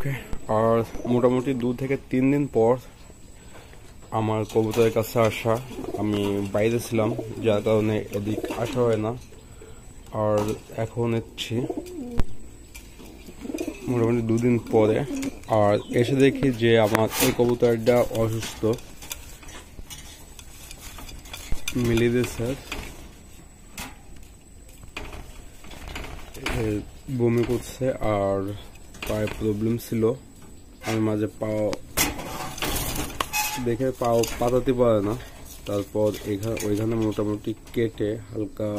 ওকে, আর মোটামুটি 2 থেকে 3 দিন পর আমার কবুতরের কাছে আসা। আমি বাইরে ছিলাম, যার কারণে এদিক আসা হয় না। আর এখন এসছি মোটামুটি 2 দিন পরে, আর এসে দেখি যে আমার এই কবুতরটা অসুস্থ, মিলিয়েছে, বমি করছে আর পায়ে প্রবলেম ছিল। আমি মাঝে পাও দেখে পাও পাতাতে পারে না, তারপর ওইখানে মোটামুটি কেটে হালকা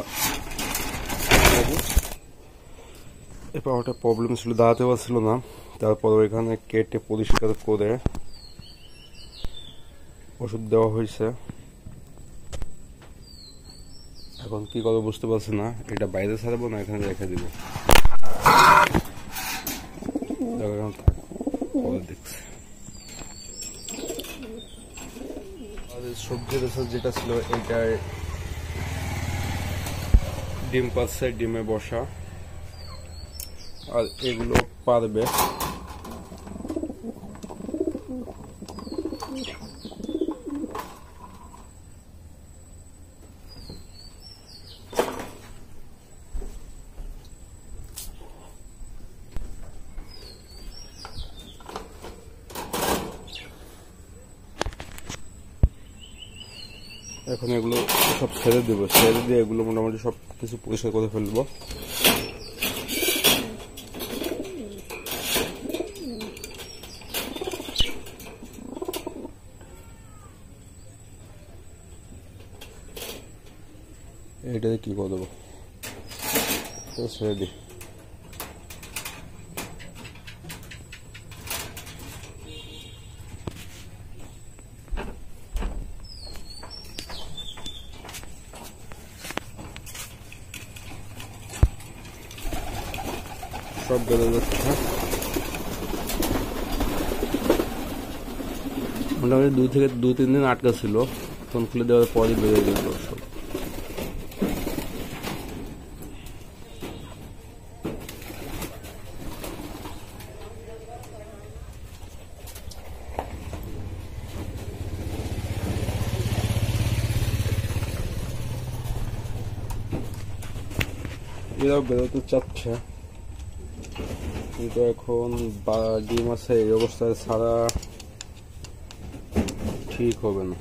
এই পাওয়াটা প্রবলেম ছিল, দাঁড়াতে পারছিল না। তারপর ওইখানে কেটে পরিষ্কার করে ওষুধ দেওয়া হয়েছে। এখন কি করবো বুঝতে পারছি না, এটা বাইরে ছাড়বো না এখানে রেখে দিব। দেখছি সবজির যেটা ছিল এটার ডিম পাচ্ছে, ডিমে বসা, আর এগুলো পারবে। এখন এগুলো সব ছেড়ে দেবো, ছেড়ে দিয়ে এগুলো মোটামুটি সব কিছু পরিষ্কার করে ফেলবো। এটাতে কি করে দেবো, ছেড়ে দিই। সব বেড়ে যাচ্ছে, মোটামুটি 2 থেকে 3 দিন আটকা ছিল, ফোন খুলে দেওয়ার পরই বেড়ে গেল সব। এরাও বেরোতে চাচ্ছে, কিন্তু এখন ডিম আছে এই অবস্থায় ছাড়া ঠিক হবে না।